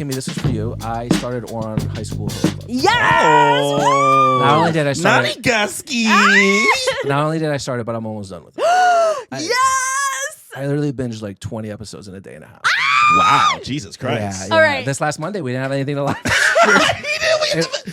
Kimmy, this is for you. I started Ouran High School Host Club. Yes. Not only did I start it, Nanigaski. not only did I start it, but I'm almost done with it. Yes. I literally binged like 20 episodes in a day and a half. Wow, Jesus Christ. Yeah. All right. This last Monday, we didn't have anything to watch.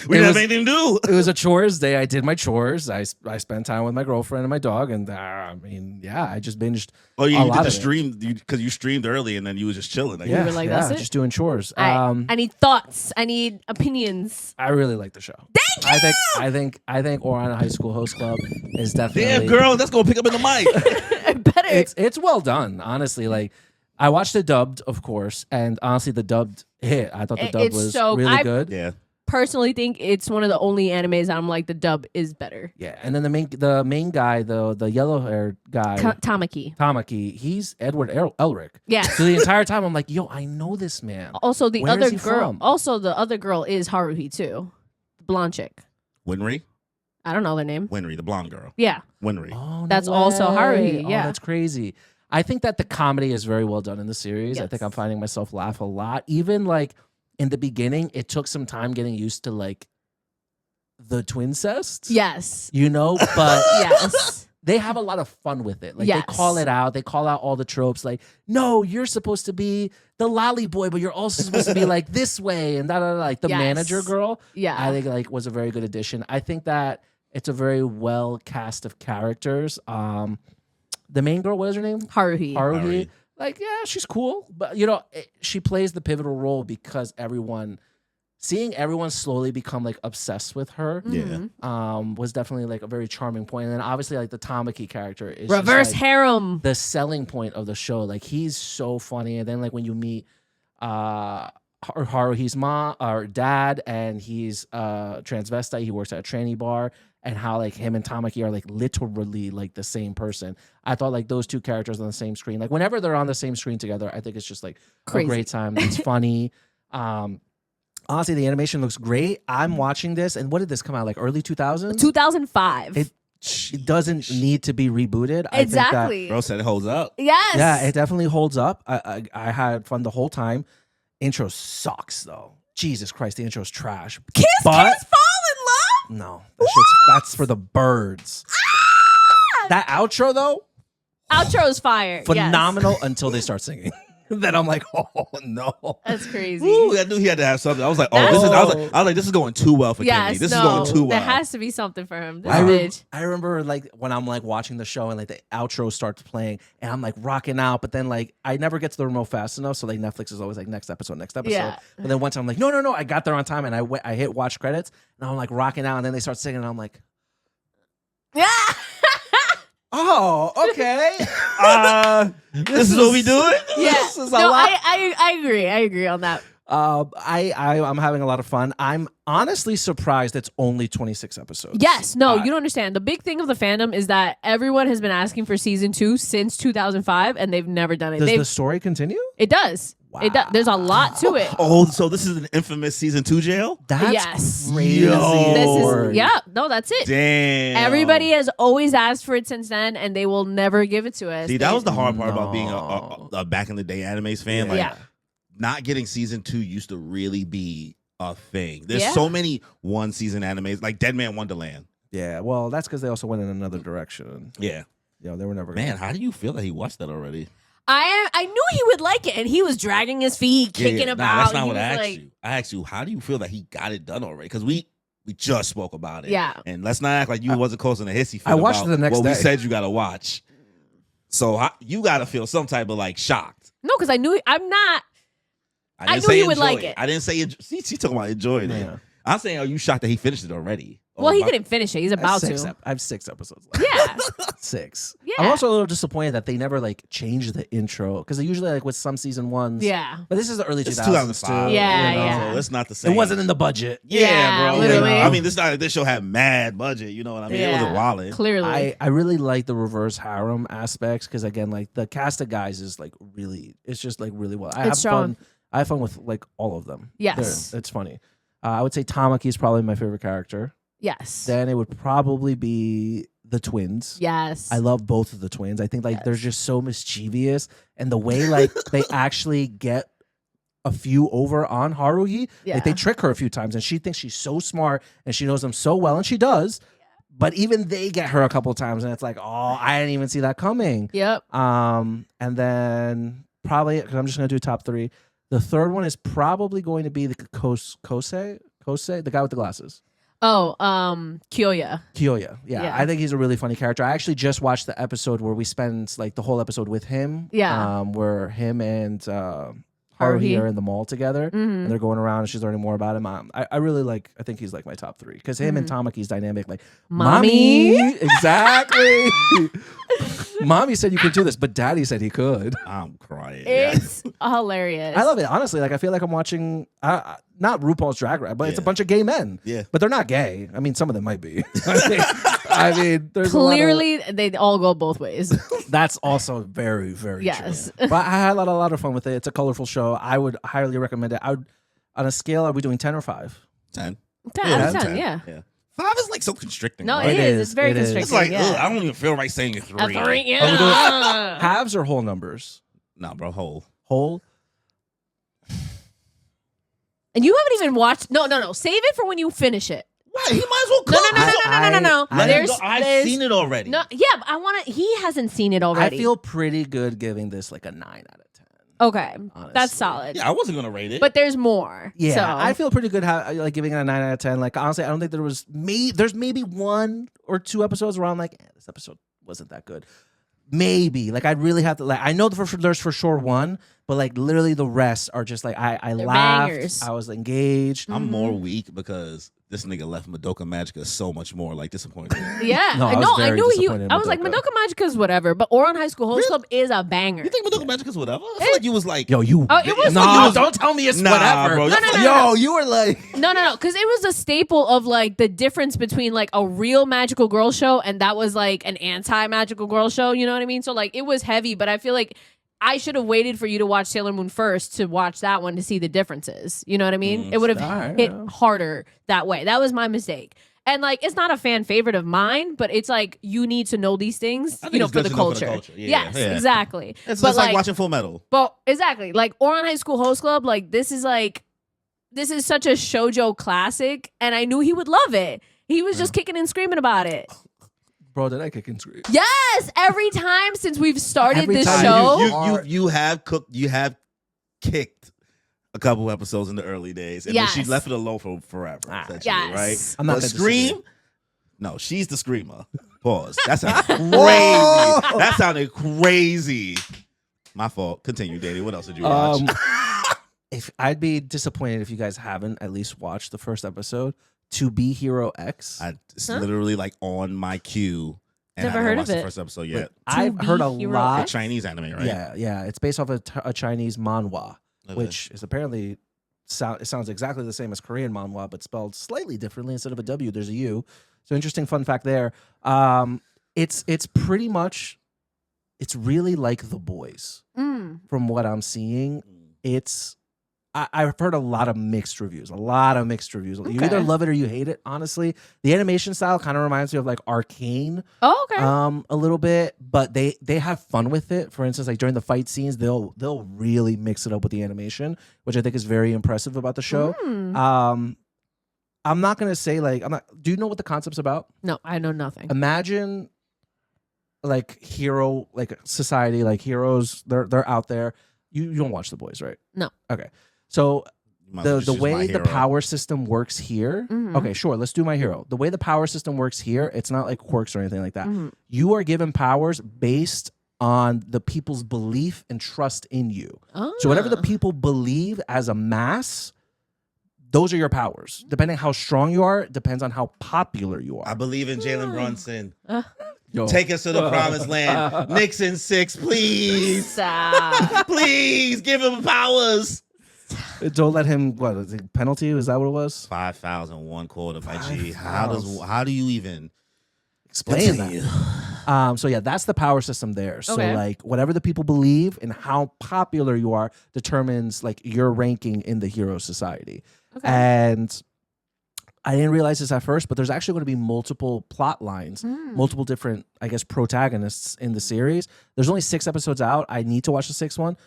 We didn't have anything to do. It was a chores day. I did my chores. I spent time with my girlfriend and my dog, and I mean, yeah, I just binged. Oh, yeah, a you lot did the of it. stream because you streamed early and then you was just chilling. Yeah, were like, that's it? just doing chores. I need thoughts. I need opinions. I really like the show. Thank you. I think Ouran High School Host Club is definitely. Damn, girl, that's gonna pick up in the mic. Better. It's well done, honestly. Like I watched it dubbed, of course, and honestly, the dubbed hit. I thought the dub It's was so- really good. Yeah. Personally think it's one of the only animes I'm like the dub is better. Yeah, and then the main guy, the yellow haired guy, Tamaki. he's Edward Elric. Yeah. So the entire time I'm like, yo, I know this man. Also, the Where other is he girl. from? Also, the other girl is Haruhi too, the blonde chick. Winry? I don't know their name. Winry, the blonde girl. Yeah. Winry. Oh, no That's also way. Haruhi, Oh, yeah. that's crazy. I think that the comedy is very well done in the series. I Yes. think I'm finding myself laugh a lot. Even like in the beginning, it took some time getting used to like the twincest. Yes. You know, but Yes. they have a lot of fun with it. Like Yes. they call it out. They call out all the tropes. Like, no, you're supposed to be the lolly boy, but you're also supposed to be like this way and da da da. Like the Yes. manager girl. Yeah. I think like was a very good addition. I think that it's a very well cast of characters. The main girl, what is her name? Haruhi. Haruhi. Like, yeah, she's cool, but you know, she plays the pivotal role because seeing everyone slowly become like obsessed with her, was definitely like a very charming point. And then obviously like the Tamaki character is just, Reverse like, harem. the selling point of the show. Like he's so funny, and then like when you meet Haruhi's mom or dad, and he's transvestite, he works at a tranny bar, and how like him and Tamaki are like literally like the same person. I thought like those two characters on the same screen, like whenever they're on the same screen together, I think it's just like Crazy. a great time. It's funny. Honestly, the animation looks great. I'm watching this, and what did this come out like early 2000s? 2005. It doesn't need to be rebooted. I think that- Exactly. Bro said it holds up. Yes. yeah, it definitely holds up. I had fun the whole time. Intro sucks though. Jesus Christ, the intro's trash. Kiss But- fall in love. No, that's for the birds. That outro though, Outro is fire. phenomenal until they start singing. Then I'm like, oh no. Yes. That's crazy. Ooh, I knew he had to have something. I was like, That's- I was like, this is going too well for Yes, Kimmy. This no, is going too there well. has to be something for him. This I, bitch. I remember like when I'm like watching the show and like the outro starts playing and I'm like rocking out, but then like I never get to the remote fast enough, so like Netflix is always like next episode. Yeah. But then once I'm like, no, I got there on time, and I hit watch credits and I'm like rocking out, and then they start singing and I'm like, Yeah. oh, okay. This is what we doing? Yeah. This is a No, lot. I agree. I agree on that. I'm having a lot of fun. I'm honestly surprised it's only 26 episodes. Yes. No, you don't understand. The big thing of the fandom is that everyone has been asking for season 2 since 2005, and they've never done it. Does the story continue? It does. It does. There's a lot to it. Oh, so this is an infamous season 2 jail? That's Yes. crazy. Yo. This is No, that's it. Damn. Everybody has always asked for it since then, and they will never give it to us. See, that was the hard part about being No. a back in the day animes fan. Like, Yeah. not getting season 2 used to really be a thing. There's Yeah. so many one season animes, like Dead Man Wonderland. Yeah, well, that's because they also went in another direction. Yeah. You know, they were never Man, how do you feel that he watched that already? I knew he would like it, and he was dragging his feet, kicking Nah, about. that's not He what I was asked like, you. I asked you, how do you feel that he got it done already? Because we just spoke about it. Yeah. And let's not act like you wasn't causing a hissy fit I watched about it the next what day. we said you got to watch. So you got to feel some type of like shocked. No, because I knew I'm not. I didn't knew say he would enjoy like it. I didn't say see, she's talking about enjoying it. Yeah. I'm saying, are you shocked that he finished it already? Well, he my- didn't finish it. He's about to. I have 6 episodes left. Yeah. 6. Yeah. I'm also a little disappointed that they never like changed the intro because they usually like with some season ones. Yeah. But this is the early It's 2000s 2005. too. Yeah, you know? yeah. So it's not the same. It wasn't in the budget. Yeah, bro. literally. I mean, this show had mad budget. You know what I mean? It wasn't wilding. Clearly. I really like the reverse harem aspects because again, like the cast of guys is like really, it's just like really well. I have strong. fun. I have fun with like all of them. Yes. It's funny. I would say Tamaki is probably my favorite character. Yes. Then it would probably be the twins. Yes. I love both of the twins. I think like Yes. they're just so mischievous, and the way like they actually get a few over on Haruhi. Yeah. Like they trick her a few times, and she thinks she's so smart and she knows them so well, and she does. But even they get her a couple of times, and it's like, oh, I didn't even see that coming. Yep. And then probably, because I'm just gonna do top 3. The third one is probably going to be the Kosei, the guy with the glasses. Oh, Kyoya. Kyoya. Yeah, I think he's a really funny character. I actually just watched the episode where we spend like the whole episode with him. Yeah. Where him and Haruhi are in the mall together, and they're going around, and she's learning more about him. I really like. I think he's like my top 3 because him and Tamaki's dynamic, like Mommy. Exactly. Mommy said you could do this, but Daddy said he could. I'm crying. It's hilarious. I love it, honestly. Like I feel like I'm watching not RuPaul's Drag Race, but it's a bunch of gay men. Yeah, but they're not gay. I mean, some of them might be. I mean, there's clearly they all go both ways. That's also very, very yes. true. But I had a lot of fun with it. It's a colorful show. I would highly recommend it. I would, on a scale, are we doing 10 or 5? 10. 10 out of 10, yeah. 5 is like so constricting. No, right? it is. It's very It is. constricting. It's like, yeah. I don't even feel right saying a 3. A 3, Are we doing yeah. halves or whole numbers? Nah, bro, whole. Whole? And you haven't even watched. No. Save it for when you finish it. Why? He might as well cook. No. I've seen it already. No, yeah, but I want to. He hasn't seen it already. I feel pretty good giving this like a 9 out of 10. okay. Honestly. That's solid. Yeah, I wasn't gonna rate it. But there's more. Yeah, so. I feel pretty good like giving it a 9 out of 10. Like honestly, I don't think there's maybe 1 or 2 episodes where I'm like, this episode wasn't that good. Maybe like I'd really have to like I know there's for sure 1, but like literally the rest are just like I laughed, bangers. I was engaged. I'm more weak because this nigga left Madoka Magica so much more like disappointed. Yeah, No, I was I very knew you. disappointed in I was like, Madoka. Madoka Magica's whatever, but Ouran High School Host Club is a banger. You think Madoka Magica's whatever? I feel like you was like, Yo, you. Oh, it was no, like- don't tell me it's Nah, whatever. bro. Yo, you were like. No, because it was a staple of like the difference between like a real magical girl show and that was like an anti-magical girl show. You know what I mean? So like it was heavy, but I feel like I should have waited for you to watch Sailor Moon first to watch that one to see the differences. You know what I mean? It would have hit harder that way. That was my mistake. And like, it's not a fan favorite of mine, but it's like you need to know these things, think you know, it's for good the to know for culture. the culture. Yeah, Yes, yeah. exactly. it's but like watching Full Metal. But exactly, like Ouran High School Host Club, like this is such a shoujo classic, and I knew he would love it. He was just kicking and screaming about it. Bro, did I kick and scream? Yes, every time since we've started Every this time. show. You have cooked. You have kicked a couple episodes in the early days, and then she Yes. left it alone for forever. Essentially, Yes. right? I'm not But gonna scream. disagree. No, she's the screamer. Pause. That sounded crazy. That sounded crazy. My fault. Continue, Danny. What else did you watch? If I'd be disappointed if you guys haven't at least watched the first episode, To Be Hero X. It's literally like on my queue. And Never I haven't heard watched of the it. first episode yet. I've Be heard a Hero lot. X? Chinese anime, right? Yeah. It's based off a Chinese manhwa, Okay. which is apparently it sounds exactly the same as Korean manhwa, but spelled slightly differently. Instead of a W, there's a U. So interesting fun fact there. It's pretty much, it's really like The Boys from what I'm seeing. I've heard a lot of mixed reviews. You either love it or you hate it, honestly. The animation style kind of reminds me of like Arcane. Oh, okay. A little bit, but they have fun with it. For instance, like during the fight scenes, they'll really mix it up with the animation, which I think is very impressive about the show. I'm not gonna say like do you know what the concept's about? No, I know nothing. Imagine like hero, like society, like heroes, they're out there. You don't watch The Boys, right? No. Okay. So You might as well the just use My way the Hero. power system works here. Okay, sure. Let's do My Hero. The way the power system works here, it's not like quirks or anything like that. You are given powers based on the people's belief and trust in you. So whatever the people believe as a mass, those are your powers. Depending how strong you are, depends on how popular you I are. believe in Jalen Brunson. Yo. Take us to the promised land. Nixon 6, please. Stop. Please give him powers. Don't let him. What is it, penalty? Is that what it was? 5,001 quarter by G. 5,000. How do you even Explain continue? that. So yeah, that's the power system there. So Okay. like whatever the people believe and how popular you are determines like your ranking in the hero society. Okay. And I didn't realize this at first, but there's actually going to be multiple plot lines, multiple different, I guess, protagonists in the series. There's only 6 episodes out. I need to watch the 6th one.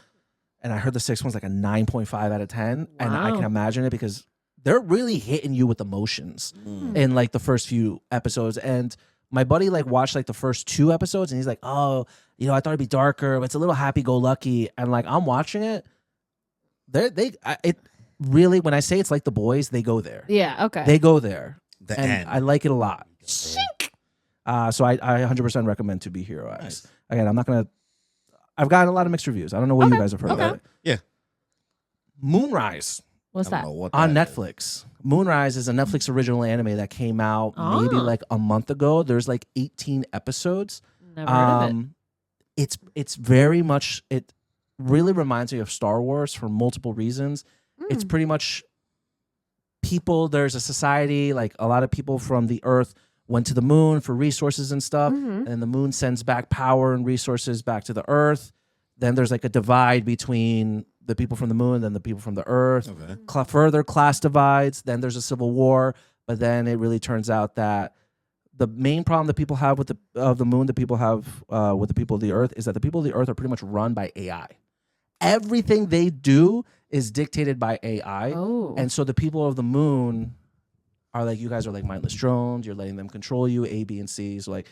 and I heard the sixth one's like a 9.5 out of 10, and I Wow. can imagine it because they're really hitting you with emotions in like the first few episodes. And my buddy like watched like the first 2 episodes, and he's like, "Oh, I thought it'd be darker, but it's a little happy-go-lucky." And like I'm watching it, it really, when I say it's like The Boys, they go there. Yeah. Okay. They go there, The and end. I like it a lot. So I 100% recommend To Be Hero X. Nice. Again, I'm not gonna. I've gotten a lot of mixed reviews. I don't know what you guys have heard Okay. about it. Yeah. Moonrise What's I don't that? know what on that is. Netflix. Moonrise is a Netflix original anime that came out maybe Ah. like a month ago. There's like 18 episodes. Never heard of it. It's very much, it really reminds me of Star Wars for multiple reasons. It's pretty much people, there's a society, like a lot of people from the Earth went to the moon for resources and stuff, and the moon sends back power and resources back to the Earth. Then there's like a divide between the people from the moon and the people from the Earth. Okay. Further class divides. Then there's a civil war. But then it really turns out that the main problem that people have with the moon, that people have with the people of the Earth, is that the people of the Earth are pretty much run by AI. Everything they do is dictated by AI. Oh. And so the people of the moon are like, you guys are like mindless drones. You're letting them control you, A, B, and C. So like,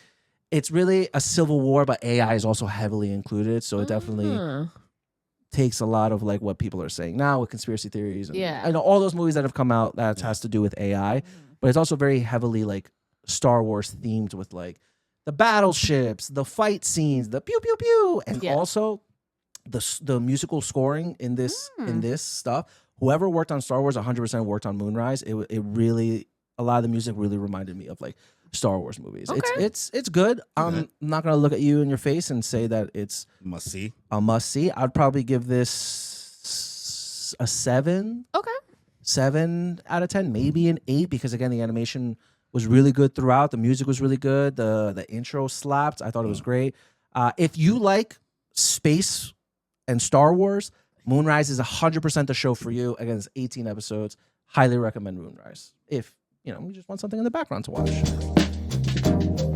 it's really a civil war, but AI is also heavily included. So it definitely takes a lot of like what people are saying now with conspiracy theories. And, Yeah. I know all those movies that have come out that has to do with AI, but it's also very heavily like Star Wars themed with like the battleships, the fight scenes, the pew pew pew, and Yeah. also the musical scoring in this stuff. Whoever worked on Star Wars 100% worked on Moonrise. It really, a lot of the music really reminded me of like Star Wars movies. Okay. It's good. I'm not gonna look at you in your face and say that it's Must see. a must see. I'd probably give this a 7. Okay. 7 out of 10, maybe an 8, because again the animation was really good throughout. The music was really good. The intro slapped. I thought it was great. If you like space and Star Wars, Moonrise is 100% the show for you. Again, it's 18 episodes. Highly recommend Moonrise if you just want something in the background to watch.